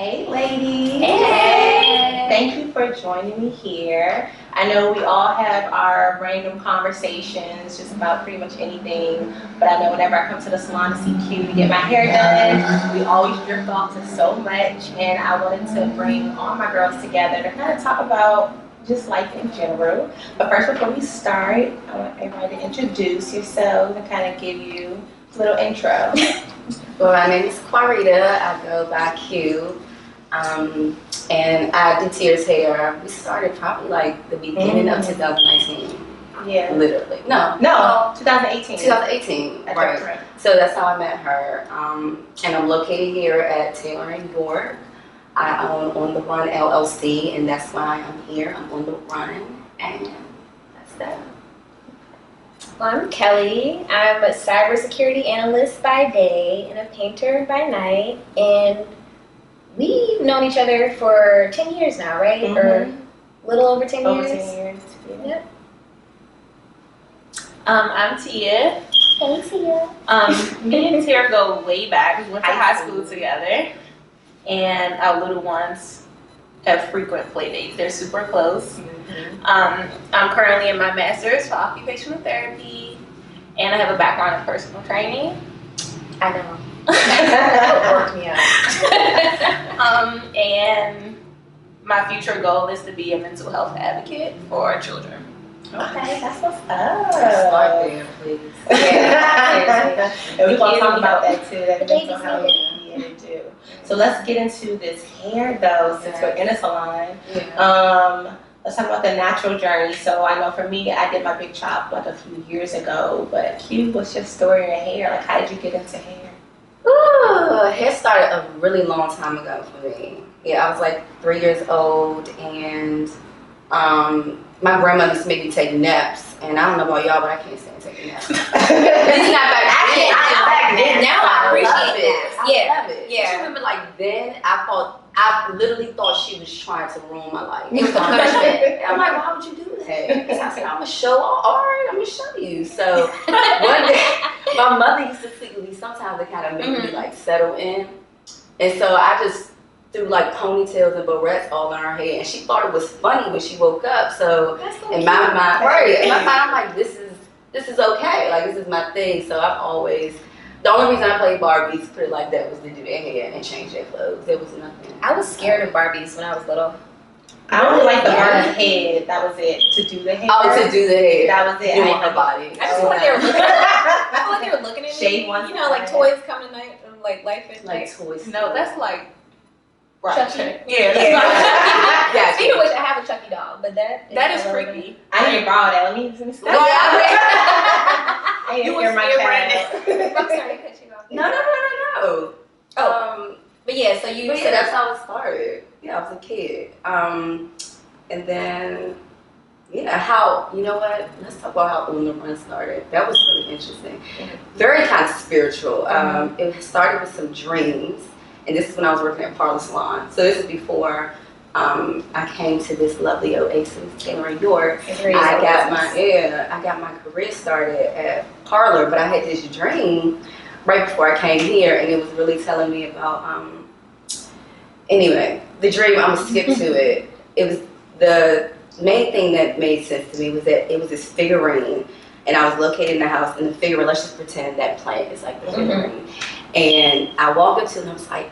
Hey, ladies. Hey. Thank you for joining me here. I know we all have our random conversations just about pretty much anything, but I know whenever I come to the salon to see Q to get my hair done, we always drift off to so much, and I wanted to bring all my girls together to kind of talk about just life in general. But first, before we start, I want everybody to introduce yourselves and kind of give you a little intro. Well, my name is Clarita. I go by Q. And I do Tiere's hair. We started probably like the beginning of 2019. Yeah. Literally. No, 2018. 2018. Right. So that's how I met her. And I'm located here at Taylor York. I own On the Run LLC, and that's why I'm here. I'm on the run, and that's that. Well, I'm Kelly. I'm a cybersecurity analyst by day and a painter by night. And we've known each other for 10 years now, right? Mm-hmm. Or a little over 10 Over years. 10 years. Yeah. Yep. I'm Tiere. Hey, Tia. Me and Tiere go way back. We went to high school together, and our little ones have frequent play dates. They're super close. Mm-hmm. I'm currently in my master's for occupational therapy, and I have a background in personal training. I know. It worked me out. And my future goal is to be a mental health advocate for children. Okay, that's what's Start up. there, please. Yeah, And we're going to talk about that too, that The mental baby's health to do. So let's get into this hair though, since we're in a salon. Yeah. Let's talk about the natural journey. So I know for me, I did my big chop like a few years ago, but Q, what's your story in hair? Like, how did you get into hair? Ooh, hair started a really long time ago for me. Yeah, I was like 3 years old, and my grandmother used to make me take naps. And I don't know about y'all, but I can't stand taking naps. It's not back then. Now I appreciate it. Yeah. I love it. Yeah. I remember like then I literally thought she was trying to ruin my life. It was a punishment. I'm like, why would you do that? So I said, I'm gonna show off. All right, I'm gonna show you. So one day, my mother used to secretly sometimes it kind of make me like settle in, and so I just threw like ponytails and barrettes all in her hair, and she thought it was funny when she woke up. So in my mind, in my mind, I'm like, this is okay. Like this is my thing. So I've always. The only reason I played Barbies, put it like that, was to do their hair and change their clothes. There was nothing. I was scared of Barbies when I was little. I only like the Barbie head. That was it. To do the hair. Oh, to do the hair. That was it. Do on her body. I just feel like they were looking I feel like they were looking at Shade me. one You know, like side. toys come to night and like life is Like like toys. No, that's like Chucky. Yeah, Yeah. Yeah. Speaking of which, I have a Chucky doll, but that that is a little freaky. I didn't borrow that. Let me see. Well, I didn't You hear was my still child. bit. I'm sorry to cut you off. No. But yeah, so you But yeah, that's how it started. Yeah, I was a kid. And then, yeah, how, you know what? Let's talk about how On the Run started. That was really interesting. Very kind of spiritual. It started with some dreams. And this is when I was working at Parlor Salon. So this is before I came to this lovely oasis, Taylor York. I got my career started at Parlor, but I had this dream right before I came here, and it was really telling me about anyway, the dream, I'm gonna skip to it. It was the main thing that made sense to me was that it was this figurine, and I was located in the house, and the figurine, let's just pretend that plant is like the figurine. And I walked up to it and I was like,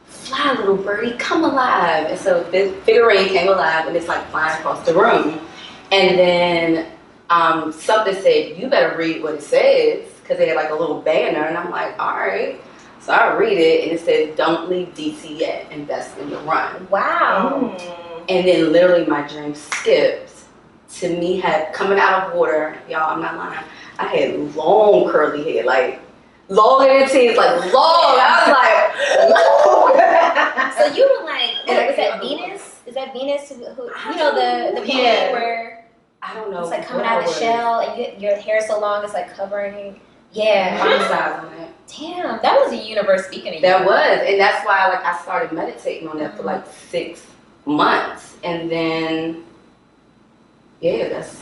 fly little birdie, come alive. And so the figurine came alive and it's like flying across the room. And then something said, you better read what it says, because they had like a little banner, and I'm like, all right. So I read it, and it says, don't leave DC yet, invest in the run. Wow. And then literally my dream skipped to me coming out of water. Y'all, I'm not lying. I had long curly hair, like longer than teeth, like long. I was like, So you were like, And what, was I that can't Venus? Is that Venus? You know the painting Yeah. where I don't know. it's like coming what out I of the was. shell and your hair so long it's like covering. Yeah. Size on it. Damn, that was the universe speaking to you. That was, and that's why like I started meditating on that for like 6 months, and then yeah, that's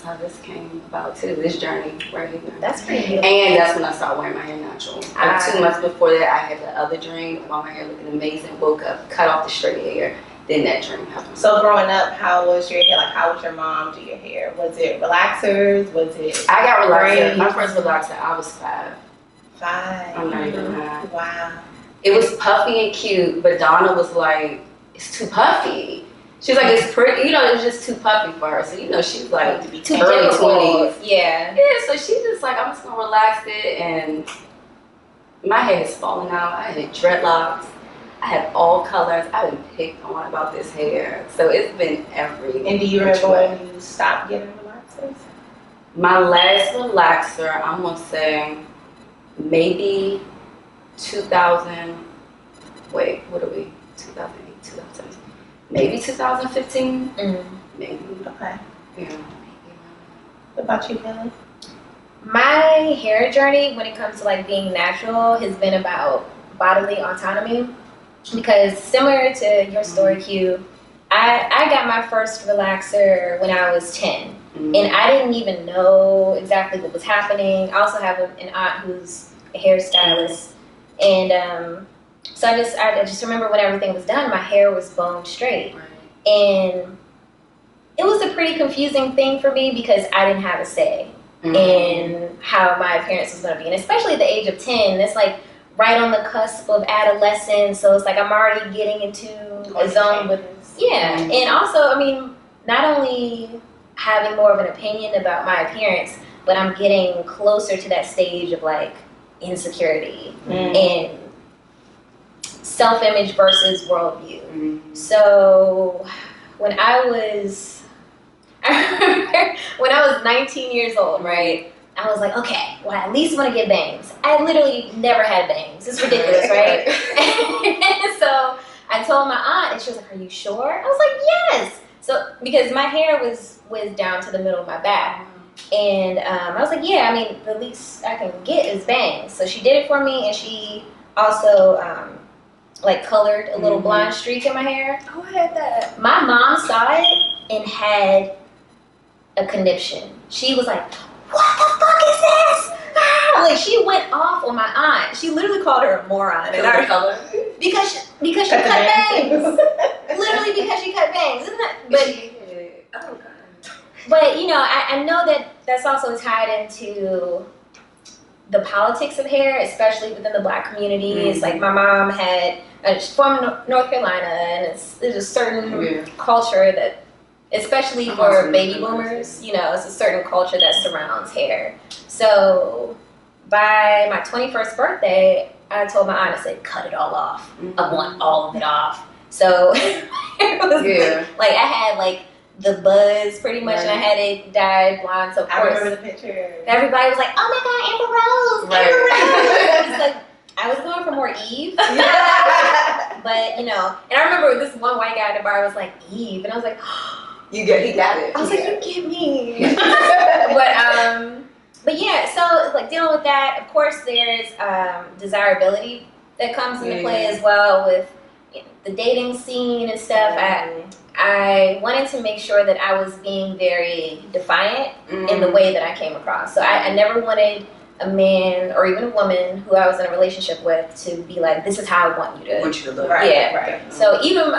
how this came about too. This journey right here. That's pretty beautiful. And that's when I started wearing my hair natural. Like 2 months before that, I had the other dream about my hair looking amazing. Woke up, cut off the straight hair. Then that dream happened. So growing up, how was your hair? Like, how would your mom do your hair? Was it relaxers? Was it? I got relaxer. braids? My first relaxer, I was 5. 5. I'm not even lying. Wow. It was puffy and cute, but Donna was like, it's too puffy. She was like, it's pretty, you know, it was just too puffy for her. So, you know, she's like Too early difficult. 20s. Yeah. Yeah, so she's just like, I'm just gonna relax it. And my hair is falling out. I had dreadlocks. I had all colors. I've been picked on about this hair. So it's been every. And do you remember when you stopped getting relaxers? My last relaxer, I'm gonna say maybe 2000. Wait, what are we? 2008, 2000. Maybe 2015. Maybe. Okay. Yeah. What about you, Kelly? My hair journey, when it comes to like being natural, has been about bodily autonomy. Because similar to your story, Q, I got my first relaxer when I was 10. And I didn't even know exactly what was happening. I also have an aunt who's a hairstylist. And so I just remember when everything was done, my hair was bone straight. And it was a pretty confusing thing for me because I didn't have a say in how my appearance was going to be. And especially at the age of 10, it's like right on the cusp of adolescence. So it's like I'm already getting into a zone with, yeah. And also, I mean, not only having more of an opinion about my appearance, but I'm getting closer to that stage of like insecurity and self-image versus worldview. So when I was 19 years old, right? I was like, okay, well, I at least want to get bangs. I literally never had bangs. It's ridiculous, right? So I told my aunt, and she was like, are you sure? I was like, yes. So because my hair was down to the middle of my back. And I was like, yeah, I mean, the least I can get is bangs. So she did it for me, and she also like colored a little blonde streak in my hair. Oh, I had that. My mom saw it and had a conniption. She was like, what the fuck is this? Like, she went off on my aunt. She literally called her a moron. Color? Because she cut bangs. Literally because she cut bangs. Isn't that? Oh, God. But you know, I know that that's also tied into the politics of hair, especially within the Black community. It's like my mom she's from North Carolina, and there's a certain culture that, especially for baby boomers, you know, it's a certain culture that surrounds hair. So by my 21st birthday, I told my aunt, I said, cut it all off. I want all of it off. So it was like I had like the buzz pretty much, and I had it dyed blonde. So of course, I remember the picture. everybody was like, "Oh my God, Amber Rose, Amber Rose!" I was like, I was going for more Eve, but you know. And I remember this one white guy at the bar was like Eve, and I was like, he got it. I was like, you get me. But yeah, so like dealing with that, of course, there's desirability that comes into play as well with the dating scene and stuff. I wanted to make sure that I was being very defiant in the way that I came across. So I never wanted a man or even a woman who I was in a relationship with to be like, this is how I want you to look. Right. So even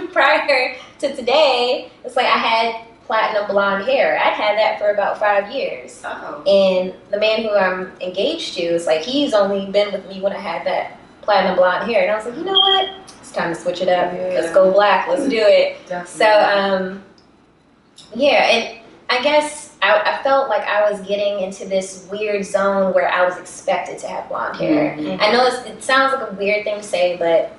prior to today, it's like I had platinum blonde hair. I'd had that for about 5 years. And the man who I'm engaged to is like, he's only been with me when I had that platinum blonde hair. And I was like, you know what? It's time to switch it up. Let's go black. Let's do it. Definitely. So, and I guess I felt like I was getting into this weird zone where I was expected to have blonde hair. I know it sounds like a weird thing to say, but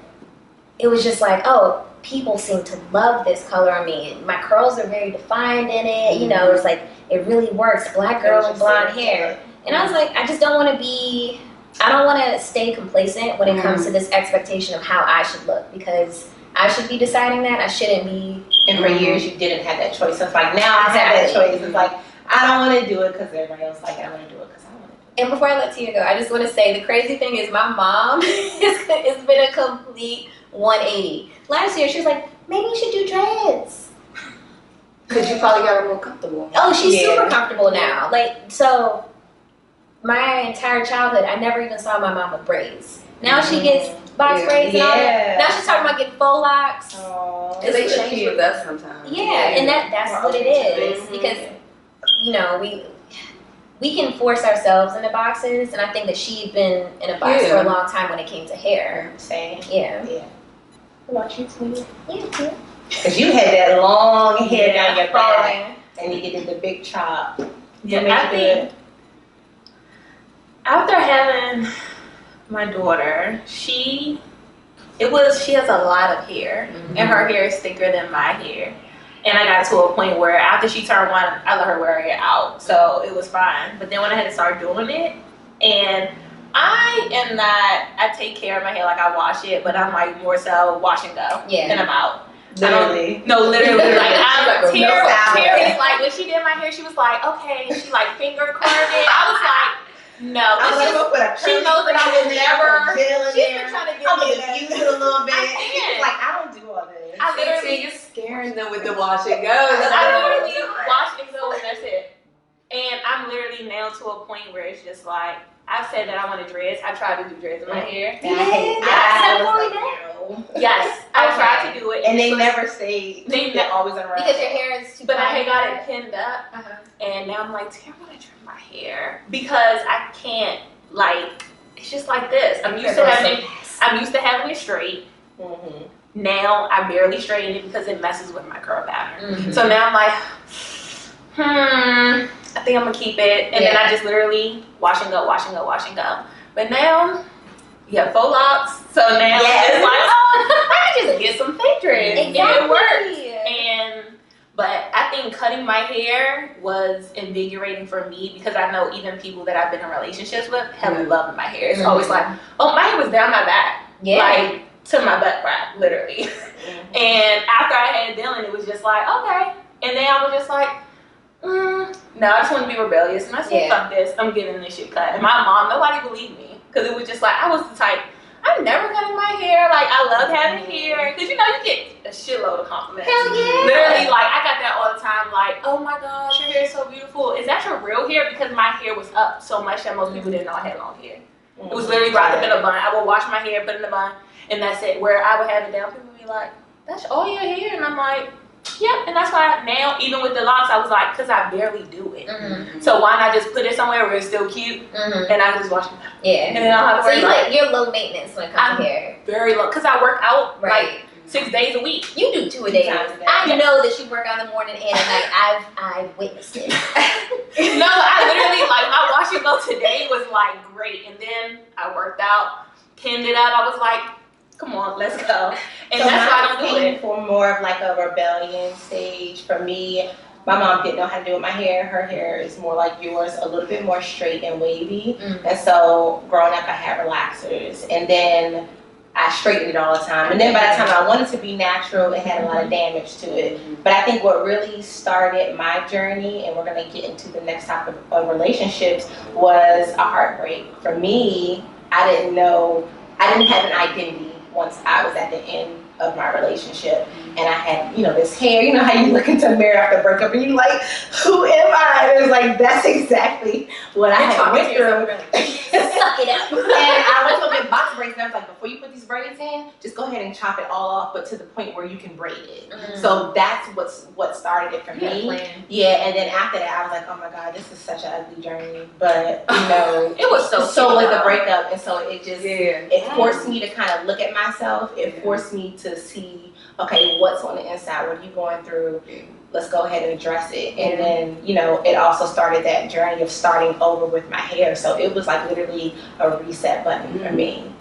it was just like, oh, people seem to love this color on me. My curls are very defined in it. You know, it's like, it really works. Black girl with blonde hair. And I was like, I just don't want to stay complacent when it comes to this expectation of how I should look, because I should be deciding that. I shouldn't be. And for years you didn't have that choice. So it's like now I have that choice. It's like I don't want to do it because everybody else like it. I want to do it because I want to do it. And before I let Tia go, I just want to say the crazy thing is my mom it's been a complete 180. Last year she was like, maybe you should do dreads. Because you probably got her more comfortable. Oh, she's Yeah. super comfortable now. Like, so my entire childhood, I never even saw my mom with braids. Now she gets box braids and all that. Now she's talking about getting faux locks. Because they change with us sometimes. Yeah, and that's what it is. Because, you know, we can force ourselves into boxes, and I think that she'd been in a box for a long time when it came to hair. Same. Yeah. What about you, sweetie? Yeah. Because you had that long hair down your back, Yeah. and you did the big chop. Yeah, What I made you do think after having my daughter, she has a lot of hair, and her hair is thicker than my hair. And I got to a point where after she turned 1, I let her wear it out, so it was fine. But then when I had to start doing it, and I take care of my hair, like I wash it, but I'm like more so wash and go, and I'm out. Literally. No, literally. Like, Tiere, like when she did my hair, she was like, okay, and she like finger curved it. I was like, no, she knows that I would never. She's been trying to get me to use it a little bit. I Like, I don't do all this. I literally you're scaring them with the wash and go. I literally wash and go, and that's it. And I'm literally now to a point where it's just like, I've said that I want to dreads. I tried to do dreads in my hair. Yes, I tried to do it, and they never stayed. They're always around. Because your hair is too But I had got it pinned up, and now I'm like, Tiere, I want to trim my hair because I can't. Like, it's just like this. I'm used to having it straight. Now I barely straighten it because it messes with my curl pattern. So now I'm like, I think I'm gonna keep it, and then I just literally wash and go, wash and go, wash and go. But now you have faux locks, so now it's like, oh, I can just get some fake dreads, and it works. But I think cutting my hair was invigorating for me because I know even people that I've been in relationships with have loved my hair. It's always like, oh, my hair was down my back, like to my butt crack, literally. And after I had Dylan, it was just like, okay. And then I was just like, no, I just want to be rebellious. And I said, fuck this, I'm getting this shit cut. And my mom, nobody believed me because it was just like, I was the type, I'm never cutting my hair. Like, I love having hair. Because, you know, you get a shitload of compliments. Hell yeah. Literally, like, I got that all the time. Like, oh my gosh, your hair is so beautiful. Is that your real hair? Because my hair was up so much that most people didn't know I had long hair. It was literally wrapped up in a bun. I would wash my hair, put it in a bun, and that's it. Where I would have it down, people would be like, that's all your hair? And I'm like, yep. And that's why now, even with the locks, I was like, because I barely do it. So why not just put it somewhere where it's still cute, and I can just wash it. And then I don't have to worry about it. You're low maintenance when it comes to hair. Very low, because I work out like 6 days a week. You do 2 a day. I know that you work out in the morning and at night. I've witnessed it. No, I literally, like, my wash and go today was like great, and then I worked out, pinned it up. I was like, come on, let's go. And so that's why I don't do it. For more of like a rebellion stage for me. My mom didn't know how to do with my hair. Her hair is more like yours, a little bit more straight and wavy. And so growing up, I had relaxers, and then I straightened it all the time. And then by the time I wanted to be natural, it had a lot of damage to it. But I think what really started my journey, and we're going to get into the next topic of relationships, was a heartbreak. For me, I didn't have an identity once I was at the end of my relationship, and I had, you know, this hair. You know how you look into the mirror after breakup and you like, who am I? And it's like, that's exactly what I had went through. Suck it up. And I went to get box braids, and I was like, before you put these braids in, just go ahead and chop it all off, but to the point where you can braid it. So that's what started it for me. And then after that, I was like, oh my God, this is such an ugly journey. But you know, it was so was the breakup, and so it just it forced me to kind of look at myself. It forced me to see, okay, what's on the inside? What are you going through? Let's go ahead and address it. And then, you know, it also started that journey of starting over with my hair. So it was like literally a reset button for me.